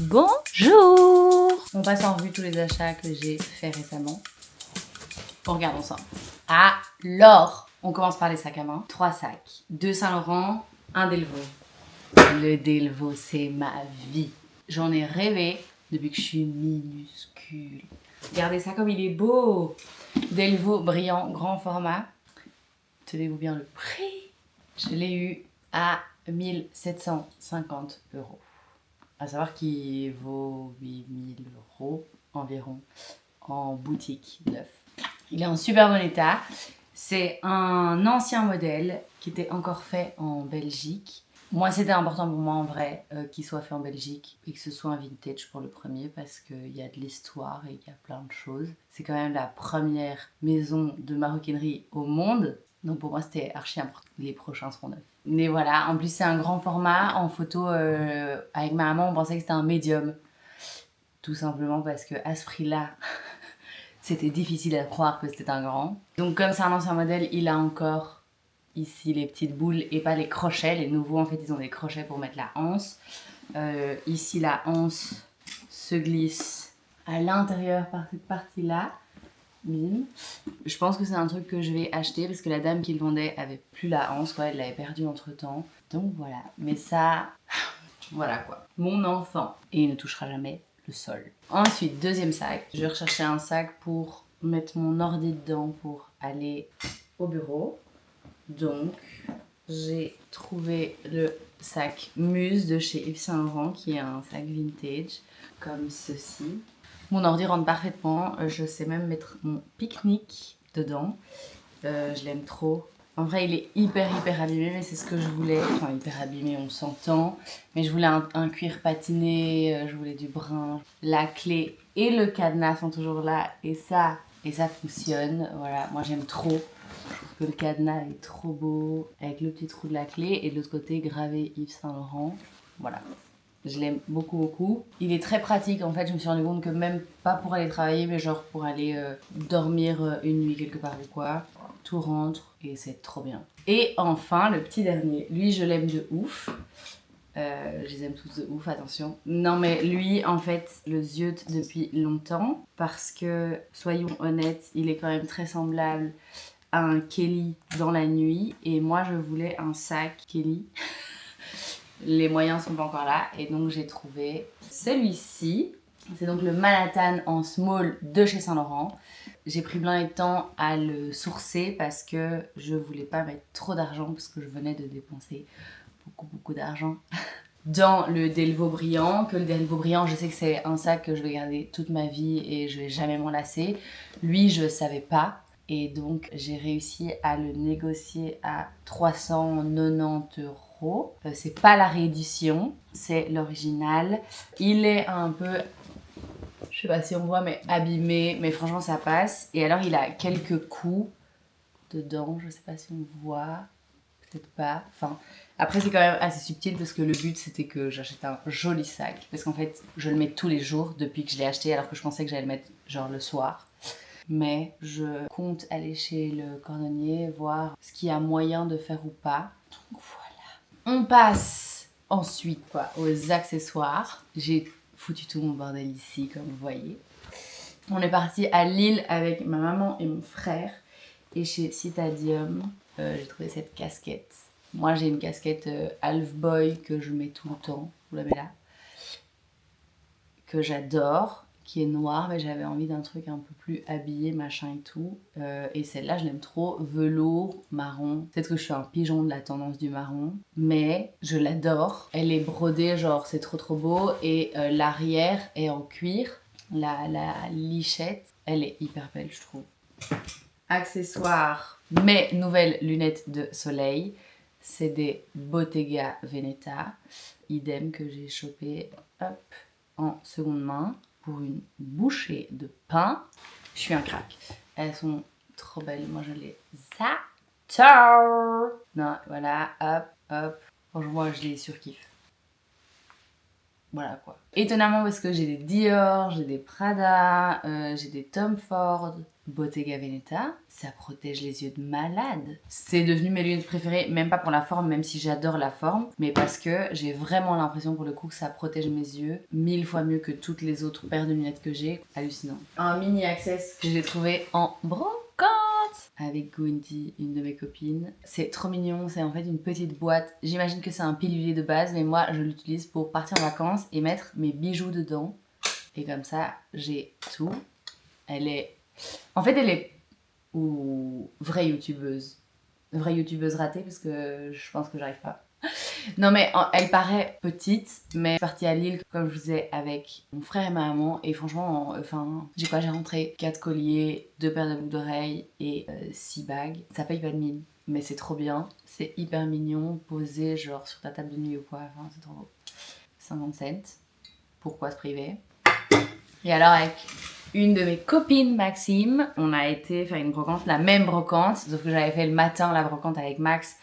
Bonjour! On passe en revue tous les achats que j'ai fait récemment. Regardons ça. Alors, on commence par les sacs à main. 3 sacs. 2 Saint-Laurent, 1 Delvaux. Le Delvaux, c'est ma vie. J'en ai rêvé depuis que je suis minuscule. Regardez ça comme il est beau! Delvaux brillant, grand format. Tenez-vous bien le prix. Je l'ai eu à 1750 €. À savoir qu'il vaut 8000 € environ en boutique neuf. Il est en super bon état. C'est un ancien modèle qui était encore fait en Belgique. Moi, c'était important pour moi en vrai qu'il soit fait en Belgique et que ce soit un vintage pour le premier parce qu'il y a de l'histoire et il y a plein de choses. C'est quand même la première maison de maroquinerie au monde. Donc pour moi, c'était archi important. Les prochains seront neufs. Mais voilà, en plus c'est un grand format. En photo, avec ma maman, on pensait que c'était un médium. Tout simplement parce qu'à ce prix-là, c'était difficile à croire que c'était un grand. Donc comme c'est un ancien modèle, il a encore ici les petites boules et pas les crochets. Les nouveaux, en fait, ils ont des crochets pour mettre la anse. Ici, la anse se glisse à l'intérieur par cette partie-là. Bim. Je pense que c'est un truc que je vais acheter parce que la dame qui le vendait avait plus la anse, quoi. Elle l'avait perdue entre temps. Donc voilà. Mais ça, voilà quoi. Mon enfant. Et il ne touchera jamais le sol. Ensuite, deuxième sac. Je vais rechercher un sac pour mettre mon ordi dedans pour aller au bureau. Donc, j'ai trouvé le sac Muse de chez Yves Saint Laurent qui est un sac vintage comme ceci. Mon ordi rentre parfaitement, je sais même mettre mon pique-nique dedans. Je l'aime trop. En vrai, il est hyper abîmé, mais c'est ce que je voulais. Enfin, hyper abîmé, on s'entend. Mais je voulais un cuir patiné, je voulais du brun. La clé et le cadenas sont toujours là et ça fonctionne. Voilà, moi j'aime trop. Je trouve que le cadenas est trop beau avec le petit trou de la clé et de l'autre côté gravé Yves Saint Laurent. Voilà. Je l'aime beaucoup. Il est très pratique en fait, je me suis rendu compte que même pas pour aller travailler, mais genre pour aller dormir une nuit quelque part ou quoi, tout rentre et c'est trop bien. Et enfin, le petit dernier, lui je l'aime de ouf. Je les aime tous de ouf, attention. Non mais lui, en fait, le ziote depuis longtemps parce que, soyons honnêtes, il est quand même très semblable à un Kelly dans la nuit et moi je voulais un sac Kelly. Les moyens sont pas encore là et donc j'ai trouvé celui-ci. C'est donc le Manhattan en small de chez Saint Laurent. J'ai pris plein de temps à le sourcer parce que je voulais pas mettre trop d'argent parce que je venais de dépenser beaucoup d'argent dans le Delvaux brillant. Que le Delvaux brillant, je sais que c'est un sac que je vais garder toute ma vie et je vais jamais m'en lasser. Lui, je savais pas. Et donc j'ai réussi à le négocier à 390 €. C'est pas la réédition, c'est l'original. Il est un peu, je sais pas si on voit, mais abîmé, mais franchement ça passe. Et alors il a quelques coups dedans, je sais pas si on voit, peut-être pas. Enfin, après c'est quand même assez subtil parce que le but c'était que j'achète un joli sac. Parce qu'en fait je le mets tous les jours depuis que je l'ai acheté alors que je pensais que j'allais le mettre genre le soir. Mais je compte aller chez le cordonnier, voir ce qu'il y a moyen de faire ou pas. Donc voilà. On passe ensuite aux accessoires. J'ai foutu tout mon bordel ici, comme vous voyez. On est parti à Lille avec ma maman et mon frère. Et chez Citadium, j'ai trouvé cette casquette. Moi, j'ai une casquette Half Boy que je mets tout le temps. Vous la mettez là. Que j'adore. Qui est noire, mais j'avais envie d'un truc un peu plus habillé, machin et tout. Et celle-là, je l'aime trop. Velours, marron. Peut-être que je suis un pigeon de la tendance du marron, mais je l'adore. Elle est brodée, genre c'est trop beau. Et l'arrière est en cuir. La lichette, elle est hyper belle, je trouve. Accessoires, mes nouvelles lunettes de soleil. C'est des Bottega Veneta. Idem que j'ai chopé, hop, en seconde main. Pour une bouchée de pain. Je suis un crack. Elles sont trop belles. Moi, je les adore. Non, voilà, hop. Franchement, je les surkiffe. Voilà quoi. Étonnamment parce que j'ai des Dior, j'ai des Prada, j'ai des Tom Ford, Bottega Veneta, ça protège les yeux de malade. C'est devenu mes lunettes préférées, même pas pour la forme, même si j'adore la forme, mais parce que j'ai vraiment l'impression pour le coup que ça protège mes yeux 1000 fois mieux que toutes les autres paires de lunettes que j'ai. Hallucinant. Un mini access que j'ai trouvé en brocante avec Gwendy, une de mes copines. C'est trop mignon, c'est en fait une petite boîte. J'imagine que c'est un pilulier de base, mais moi je l'utilise pour partir en vacances et mettre mes bijoux dedans. Et comme ça, j'ai tout. Elle est ou vraie youtubeuse. Vraie youtubeuse ratée parce que je pense que j'arrive pas. Non mais elle paraît petite, mais je suis partie à Lille, comme je vous disais, avec mon frère et ma maman. Et franchement, j'ai rentré 4 colliers, 2 paires de boucles d'oreilles et 6 bagues. Ça paye pas de mine, mais c'est trop bien. C'est hyper mignon, posé genre sur ta table de nuit ou quoi. Enfin, c'est trop beau. 50 cents. Pourquoi se priver? Et alors avec une de mes copines, Maxime, on a été faire une brocante, la même brocante, sauf que j'avais fait le matin la brocante avec Max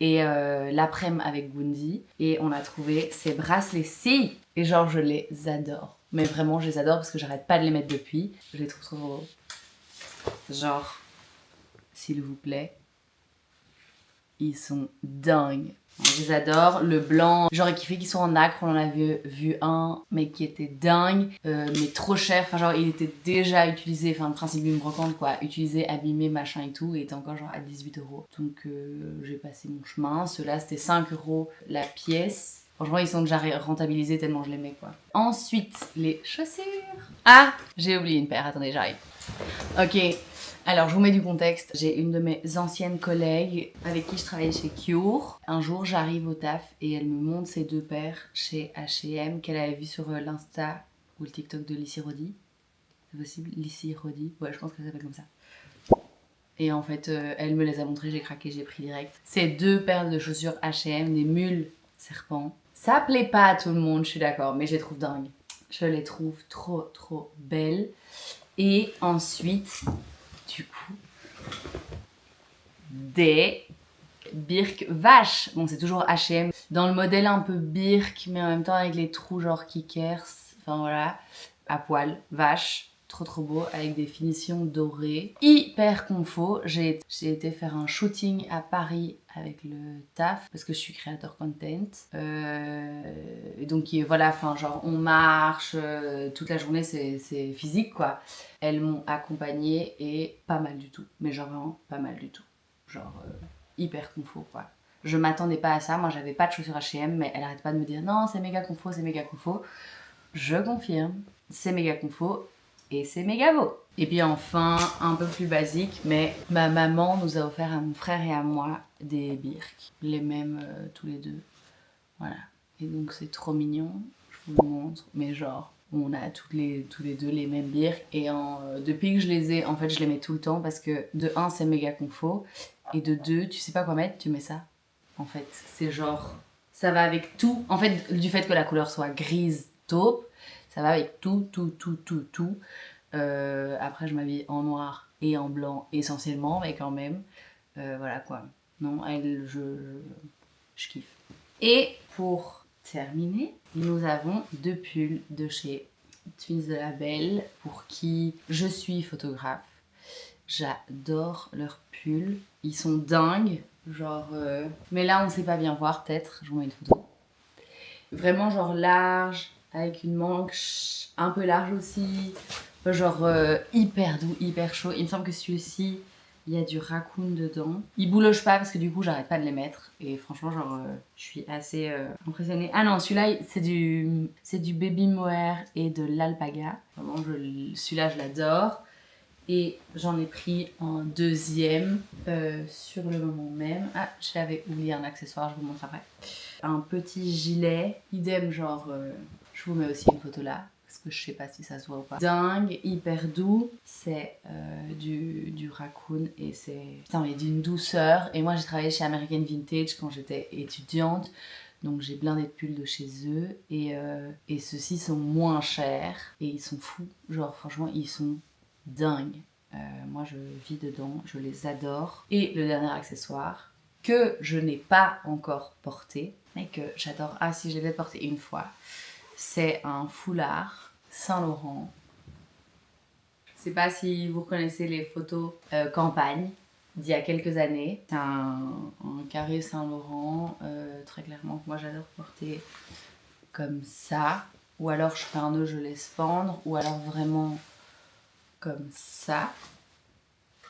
et l'après-midi avec Gwendy. Et on a trouvé ces bracelets-ci. Et genre, je les adore. Mais vraiment, je les adore parce que j'arrête pas de les mettre depuis. Je les trouve trop beaux. Genre, s'il vous plaît, ils sont dingues. Je les adore. Le blanc, j'aurais kiffé qu'ils soient en nacre. On en avait vu un, mais qui était dingue, mais trop cher. Enfin, genre, il était déjà utilisé. Enfin, le principe d'une brocante, quoi. Utilisé, abîmé, machin et tout. Et il était encore genre à 18 €. Donc, j'ai passé mon chemin. Ceux-là, c'était 5 € la pièce. Franchement, ils sont déjà rentabilisés tellement je les mets, quoi. Ensuite, les chaussures. Ah, j'ai oublié une paire. Attendez, j'arrive. Ok. Alors, je vous mets du contexte. J'ai une de mes anciennes collègues avec qui je travaillais chez Cure. Un jour, j'arrive au taf et elle me montre ces 2 paires chez H&M qu'elle avait vues sur l'Insta ou le TikTok de Lissy Rodi. C'est possible? Lissy Rodi? Ouais, je pense qu'elle s'appelle comme ça. Et en fait, elle me les a montrées, j'ai craqué, j'ai pris direct. C'est 2 paires de chaussures H&M, des mules serpents. Ça plaît pas à tout le monde, je suis d'accord, mais je les trouve dingues. Je les trouve trop, trop belles. Et ensuite, du coup, des Birk vaches. Bon, c'est toujours H&M. Dans le modèle un peu Birk, mais en même temps avec les trous genre Kickers. Enfin voilà, à poil, vache. Trop trop beau, avec des finitions dorées. Hyper confo. J'ai été faire un shooting à Paris avec le taf, parce que je suis créateur content. Et donc voilà, enfin genre on marche, toute la journée c'est physique quoi. Elles m'ont accompagnée et pas mal du tout. Mais genre vraiment pas mal du tout. Genre hyper confo quoi. Je m'attendais pas à ça, moi j'avais pas de chaussures H&M, mais elle arrête pas de me dire non c'est méga confo, c'est méga confo. Je confirme, c'est méga confo et c'est méga beau. Et puis enfin, un peu plus basique, mais ma maman nous a offert à mon frère et à moi des Birk, les mêmes tous les deux. Voilà. Et donc c'est trop mignon, je vous le montre, mais genre on a tous les deux les mêmes Birk et depuis que je les ai, en fait je les mets tout le temps parce que de 1 c'est méga confo et de 2 tu sais pas quoi mettre, tu mets ça. En fait, c'est genre ça va avec tout. En fait, du fait que la couleur soit grise taupe, ça va avec tout. Après, je m'habille en noir et en blanc essentiellement, mais quand même, voilà quoi. Non, je kiffe. Et pour terminer, nous avons 2 pulls de chez Twins de la Belle, pour qui je suis photographe. J'adore leurs pulls, ils sont dingues, genre... Mais là, on sait pas bien voir, peut-être, je vous mets une photo. Vraiment genre large, avec une manche un peu large aussi, genre hyper doux, hyper chaud. Il me semble que celui-ci, il y a du raccoon dedans. Il bouloche pas parce que du coup j'arrête pas de les mettre et franchement genre je suis assez impressionnée. Ah non, celui-là c'est du baby mohair et de l'alpaga. Vraiment celui-là je l'adore. Et j'en ai pris un deuxième sur le moment même. Ah, j'avais oublié un accessoire, je vous montre après. Un petit gilet, idem genre, je vous mets aussi une photo là, parce que je sais pas si ça se voit ou pas. Dingue, hyper doux, c'est du raccoon et c'est... Putain, mais d'une douceur. Et moi j'ai travaillé chez American Vintage quand j'étais étudiante, donc j'ai blindé de pulls de chez eux et ceux-ci sont moins chers et ils sont fous. Genre franchement ils sont dingues. Moi je vis dedans, je les adore. Et le dernier accessoire que je n'ai pas encore porté, mais que j'adore. Ah si, je l'ai porté une fois. C'est un foulard Saint Laurent. sais pas si vous reconnaissez les photos campagne d'il y a quelques années. C'est un carré Saint-Laurent, très clairement, que moi j'adore porter comme ça. Ou alors je fais un nœud, je laisse pendre. Ou alors vraiment comme ça.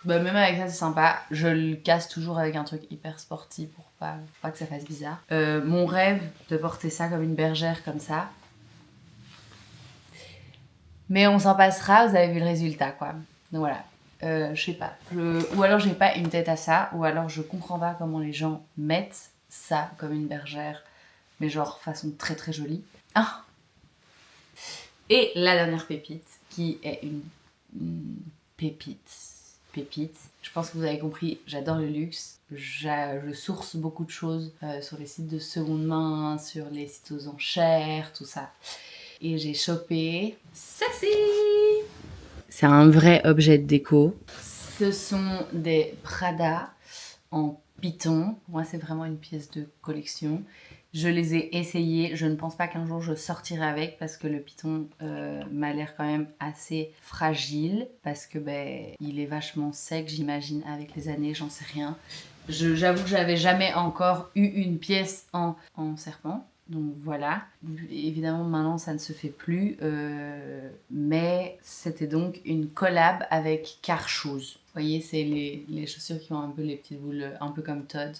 Bah, même avec ça c'est sympa. Je le casse toujours avec un truc hyper sporty pour pas que ça fasse bizarre. Mon rêve de porter ça comme une bergère comme ça. Mais on s'en passera, vous avez vu le résultat quoi. Donc voilà. Je sais pas. Ou alors j'ai pas une tête à ça, ou alors je comprends pas comment les gens mettent ça comme une bergère, mais genre façon très très jolie. Ah. Et la dernière pépite, qui est une pépite. Je pense que vous avez compris, j'adore le luxe. Je source beaucoup de choses sur les sites de seconde main, sur les sites aux enchères, tout ça. Et j'ai chopé ceci. C'est un vrai objet de déco. Ce sont des Prada en python. Pour moi, c'est vraiment une pièce de collection. Je les ai essayés. Je ne pense pas qu'un jour je sortirai avec parce que le python m'a l'air quand même assez fragile. Parce que il est vachement sec, j'imagine, avec les années, j'en sais rien. J'avoue que j'avais jamais encore eu une pièce en serpent. Donc voilà, évidemment maintenant ça ne se fait plus, mais c'était donc une collab avec Car Shoes. Vous voyez, c'est les chaussures qui ont un peu les petites boules, un peu comme Todd,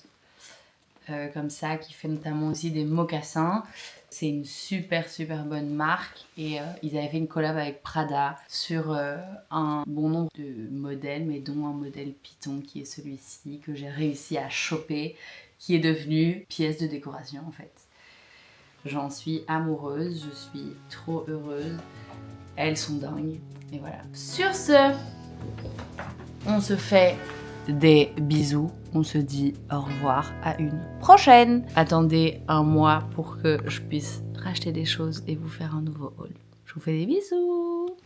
comme ça, qui fait notamment aussi des mocassins. C'est une super bonne marque et ils avaient fait une collab avec Prada sur un bon nombre de modèles, mais dont un modèle Python qui est celui-ci que j'ai réussi à choper, qui est devenu pièce de décoration en fait. J'en suis amoureuse, je suis trop heureuse. Elles sont dingues. Et voilà. Sur ce, on se fait des bisous. On se dit au revoir à une prochaine. Attendez un mois pour que je puisse racheter des choses et vous faire un nouveau haul. Je vous fais des bisous.